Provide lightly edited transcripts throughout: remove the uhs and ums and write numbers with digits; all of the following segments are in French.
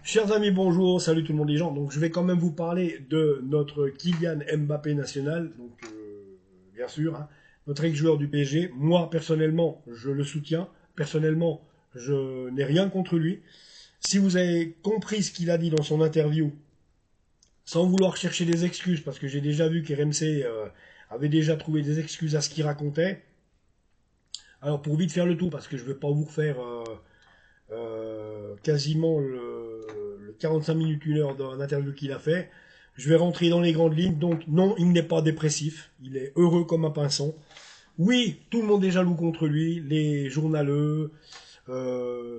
Chers amis, bonjour, salut tout le monde les gens. Donc je vais quand même vous parler de notre Kylian Mbappé national, donc bien sûr, hein, notre ex-joueur du PSG. Moi personnellement, je le soutiens. Personnellement, je n'ai rien contre lui. Si vous avez compris ce qu'il a dit dans son interview, sans vouloir chercher des excuses, parce que j'ai déjà vu qu'RMC avait déjà trouvé des excuses à ce qu'il racontait. Alors pour vite faire le tout, parce que je ne vais pas vous refaire quasiment le 45 minutes, 1 heure d'un interview qu'il a fait. Je vais rentrer dans les grandes lignes. Donc non, il n'est pas dépressif. Il est heureux comme un pinson. Oui, tout le monde est jaloux contre lui. Les journaleux,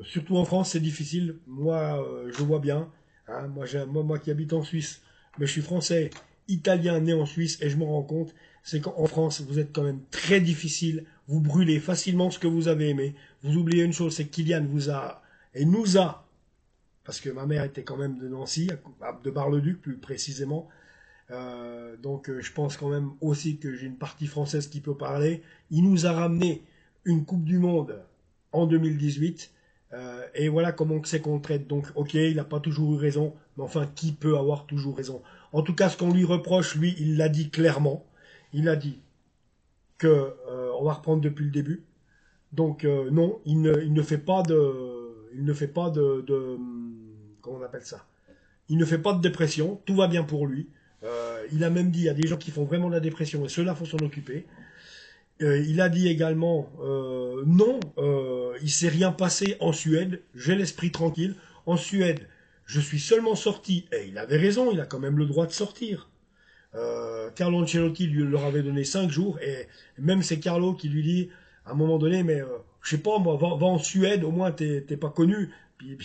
surtout en France, c'est difficile. Moi, je vois bien. Hein, moi qui habite en Suisse, mais je suis français, italien, né en Suisse, et je me rends compte, c'est qu'en France, vous êtes quand même très difficile. Vous brûlez facilement ce que vous avez aimé. Vous oubliez une chose, c'est que Kylian vous a et nous a, parce que ma mère était quand même de Nancy, de Bar-le-Duc plus précisément, donc je pense quand même aussi que j'ai une partie française qui peut parler. Il nous a ramené une Coupe du Monde en 2018, et voilà comment c'est qu'on le traite. Donc ok, il n'a pas toujours eu raison, mais enfin, qui peut avoir toujours raison? En tout cas, ce qu'on lui reproche, lui, il l'a dit clairement. Il a dit que on va reprendre depuis le début. Donc non, il ne fait pas de comment on appelle ça? Il ne fait pas de dépression, tout va bien pour lui. Il a même dit, il y a des gens qui font vraiment de la dépression et ceux-là faut s'en occuper. Il a dit également, non, il s'est rien passé en Suède, j'ai l'esprit tranquille. En Suède, je suis seulement sorti, et il avait raison, il a quand même le droit de sortir. Carlo Ancelotti lui leur avait donné 5 jours, et même c'est Carlo qui lui dit, à un moment donné, mais je sais pas, moi, va en Suède, au moins t'es pas connu. Puis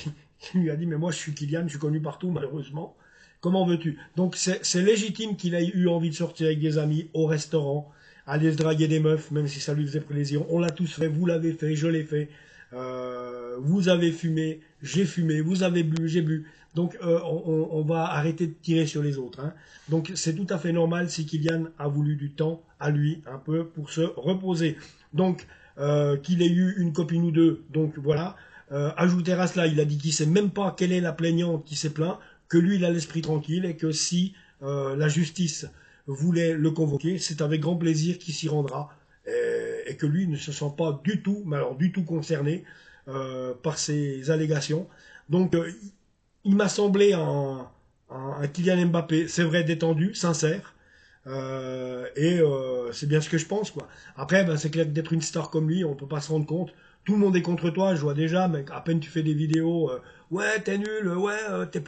il lui a dit, mais moi je suis Kylian, je suis connu partout, malheureusement. Comment veux-tu? Donc c'est légitime qu'il ait eu envie de sortir avec des amis au restaurant, aller se draguer des meufs, même si ça lui faisait plaisir. On l'a tous fait, vous l'avez fait, je l'ai fait. Vous avez fumé, j'ai fumé, vous avez bu, j'ai bu. Donc on va arrêter de tirer sur les autres. Hein. Donc c'est tout à fait normal si Kylian a voulu du temps à lui un peu pour se reposer. Donc qu'il ait eu une copine ou deux. Donc voilà. Ajouter à cela, il a dit qu'il sait même pas quelle est la plaignante qui s'est plaint, que lui il a l'esprit tranquille et que si la justice voulait le convoquer, c'est avec grand plaisir qu'il s'y rendra et que lui ne se sent pas du tout, mais alors du tout concerné par ces allégations. Donc il m'a semblé un Kylian Mbappé, c'est vrai, détendu, sincère. C'est bien ce que je pense, quoi. Après, ben, c'est clair que d'être une star comme lui, on peut pas se rendre compte. Tout le monde est contre toi, je vois déjà, mec. À peine tu fais des vidéos, ouais, t'es nul, ouais, t'es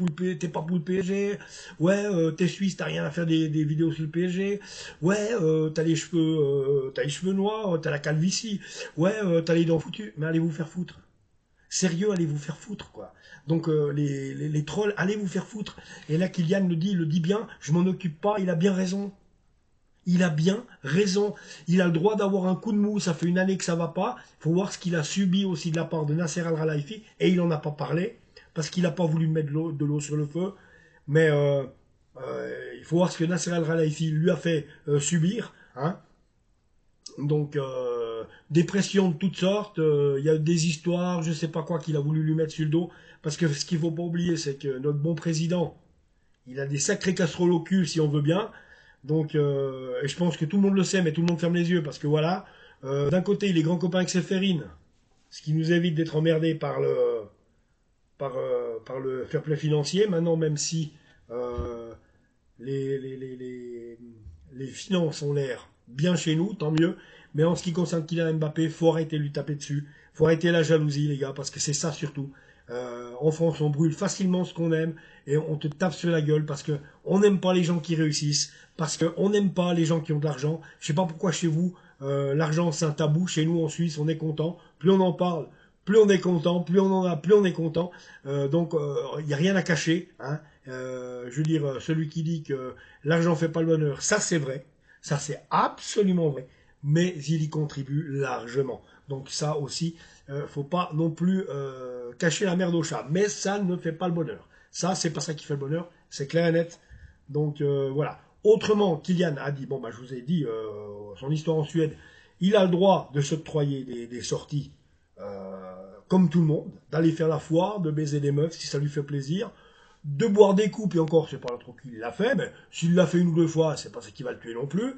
pas pour le PSG, ouais, t'es suisse, t'as rien à faire des vidéos sur le PSG, ouais, t'as les cheveux noirs, t'as la calvitie, ouais, t'as les dents foutues, mais allez vous faire foutre. Sérieux, allez vous faire foutre, quoi. Donc les trolls, allez vous faire foutre. Et là, Kylian le dit bien, je m'en occupe pas, il a bien raison. Il a bien raison. Il a le droit d'avoir un coup de mou. Ça fait une année que ça va pas. Il faut voir ce qu'il a subi aussi de la part de Nasser Al-Khelaifi. Et il n'en a pas parlé. Parce qu'il n'a pas voulu mettre de l'eau sur le feu. Mais il faut voir ce que Nasser Al-Khelaifi lui a fait subir. Hein. Donc, dépression de toutes sortes. Il y a des histoires, je ne sais pas quoi, qu'il a voulu lui mettre sur le dos. Parce que ce qu'il ne faut pas oublier, c'est que notre bon président, il a des sacrés casseroles au cul, si on veut bien. Donc, et je pense que tout le monde le sait, mais tout le monde ferme les yeux, parce que voilà, d'un côté, il est grand copain avec Séphérine, ce qui nous évite d'être emmerdés par le fair play financier. Maintenant, même si les, les, les, les, les finances ont l'air bien chez nous, tant mieux. Mais en ce qui concerne Kylian Mbappé, faut arrêter de lui taper dessus. Faut arrêter la jalousie, les gars, parce que c'est ça surtout. En France, on brûle facilement ce qu'on aime et on te tape sur la gueule parce que on n'aime pas les gens qui réussissent, parce qu'on n'aime pas les gens qui ont de l'argent. Je sais pas pourquoi chez vous, l'argent c'est un tabou. Chez nous en Suisse, on est content. Plus on en parle, plus on est content. Plus on en a, plus on est content. Donc il n'y a rien à cacher. Hein. Je veux dire, celui qui dit que l'argent fait pas le bonheur, ça c'est vrai. Ça c'est absolument vrai. Mais il y contribue largement. Donc ça aussi, faut pas non plus cacher la merde au chat. Mais ça ne fait pas le bonheur. Ça, c'est pas ça qui fait le bonheur. C'est clair et net. Donc voilà. Autrement, Kylian a dit, bon bah je vous ai dit son histoire en Suède, il a le droit de s'octroyer des sorties comme tout le monde, d'aller faire la foire, de baiser des meufs si ça lui fait plaisir, de boire des coups, et encore, c'est pas trop qu'il l'a fait, mais s'il l'a fait une ou deux fois, c'est pas ça qui va le tuer non plus.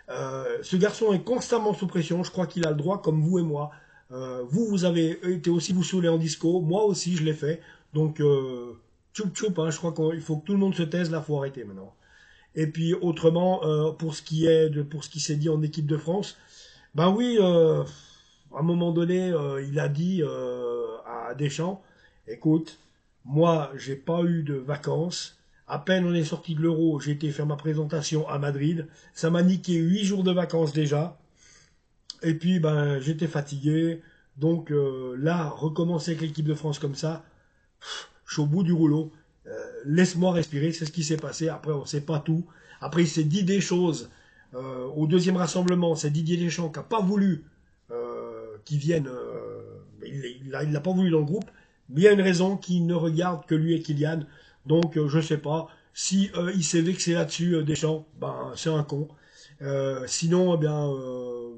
Ce garçon est constamment sous pression, je crois qu'il a le droit, comme vous et moi. Vous avez été aussi vous saouler en disco, moi aussi je l'ai fait, donc tchoup tchoup, hein, je crois qu'il faut que tout le monde se taise, là faut arrêter maintenant. Et puis autrement, pour ce qui s'est dit en équipe de France, ben oui, à un moment donné, il a dit à Deschamps, écoute, moi j'ai pas eu de vacances, à peine on est sorti de l'Euro, j'ai été faire ma présentation à Madrid, ça m'a niqué 8 jours de vacances déjà, et puis ben j'étais fatigué, donc là, recommencer avec l'équipe de France comme ça, je suis au bout du rouleau. Laisse-moi respirer, c'est ce qui s'est passé. Après, on ne sait pas tout. Après, il s'est dit des choses. Au deuxième rassemblement, c'est Didier Deschamps qui n'a pas voulu qu'il vienne. Il l'a pas voulu dans le groupe. Mais il y a une raison qui ne regarde que lui et Kylian. Donc, je ne sais pas. Si il s'est vexé là-dessus, Deschamps, ben, c'est un con. Sinon, eh bien,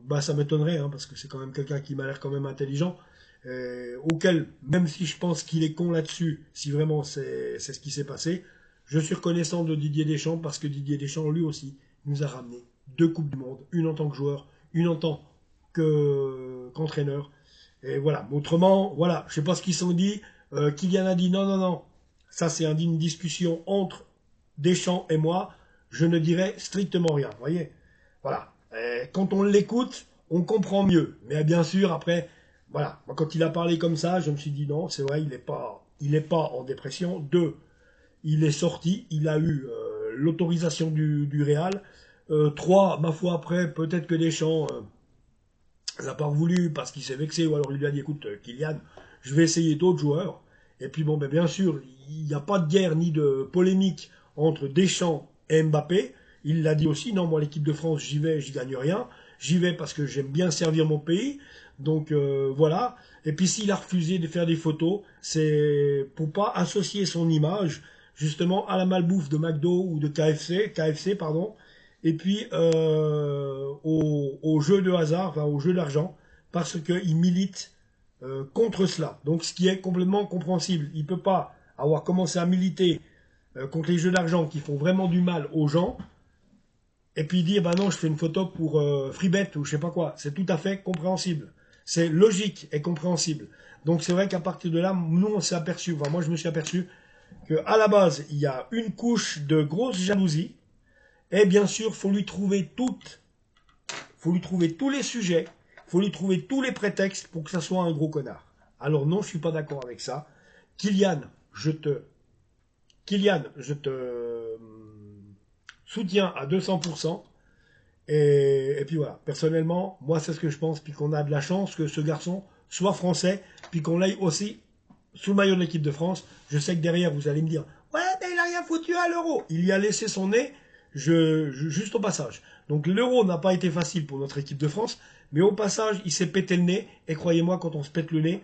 ben, ça m'étonnerait, hein, parce que c'est quand même quelqu'un qui m'a l'air quand même intelligent. Auquel, même si je pense qu'il est con là-dessus, si vraiment c'est ce qui s'est passé, je suis reconnaissant de Didier Deschamps parce que Didier Deschamps, lui aussi, nous a ramené 2 Coupes du Monde, une en tant que joueur, une en tant qu'entraîneur. Et voilà, autrement, voilà, je sais pas ce qu'ils se sont dit. Kylian a dit non, non, non, ça c'est une discussion entre Deschamps et moi, je ne dirais strictement rien, vous voyez. Voilà, et quand on l'écoute, on comprend mieux. Mais bien sûr, après, voilà, moi, quand il a parlé comme ça, je me suis dit non, c'est vrai, il est pas en dépression. 2, il est sorti, il a eu l'autorisation du Real. 3, ma foi, après, peut-être que Deschamps n'a pas voulu parce qu'il s'est vexé, ou alors il lui a dit écoute, Kylian, je vais essayer d'autres joueurs. Et puis bon, ben, bien sûr, il n'y a pas de guerre ni de polémique entre Deschamps et Mbappé. Il l'a dit aussi, non, moi l'équipe de France, j'y vais, j'y gagne rien. J'y vais parce que j'aime bien servir mon pays. Donc voilà. Et puis s'il a refusé de faire des photos, c'est pour pas associer son image justement à la malbouffe de McDo ou de KFC pardon, et puis au jeu de hasard, enfin au jeu d'argent, parce qu'il milite contre cela. Donc ce qui est complètement compréhensible. Il ne peut pas avoir commencé à militer contre les jeux d'argent qui font vraiment du mal aux gens, et puis dire, bah non, je fais une photo pour Freebet ou je sais pas quoi. C'est tout à fait compréhensible. C'est logique et compréhensible. Donc c'est vrai qu'à partir de là, nous on s'est aperçu, enfin moi je me suis aperçu, qu'à la base, il y a une couche de grosse jalousie, et bien sûr, faut lui trouver tous les sujets, faut lui trouver tous les prétextes pour que ça soit un gros connard. Alors non, je suis pas d'accord avec ça. Kylian, je te soutiens à 200%. Et puis voilà, personnellement, moi c'est ce que je pense, puis qu'on a de la chance que ce garçon soit français, puis qu'on l'aille aussi sous le maillot de l'équipe de France. Je sais que derrière, vous allez me dire, ouais, mais il a rien foutu à l'Euro. Il y a laissé son nez, juste au passage. Donc l'Euro n'a pas été facile pour notre équipe de France, mais au passage, il s'est pété le nez, et croyez-moi, quand on se pète le nez,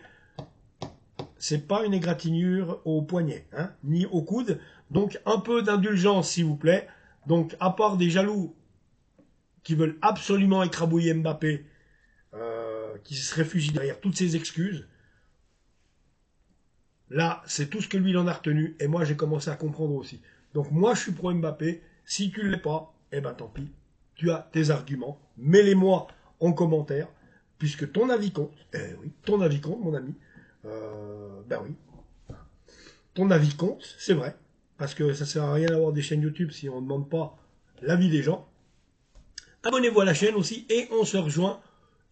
c'est pas une égratignure au poignet, hein, ni au coude. Donc un peu d'indulgence, s'il vous plaît. Donc à part des jaloux qui veulent absolument écrabouiller Mbappé, qui se réfugient derrière toutes ces excuses, là, c'est tout ce que lui, il en a retenu, et moi, j'ai commencé à comprendre aussi. Donc moi, je suis pro Mbappé. Si tu ne l'es pas, eh ben tant pis. Tu as tes arguments. Mets-les-moi en commentaire, puisque ton avis compte. Eh oui, ton avis compte, mon ami. Ben oui. Ton avis compte, c'est vrai. Parce que ça ne sert à rien d'avoir des chaînes YouTube si on ne demande pas l'avis des gens. Abonnez-vous à la chaîne aussi, et on se rejoint,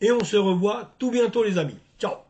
et on se revoit tout bientôt, les amis. Ciao!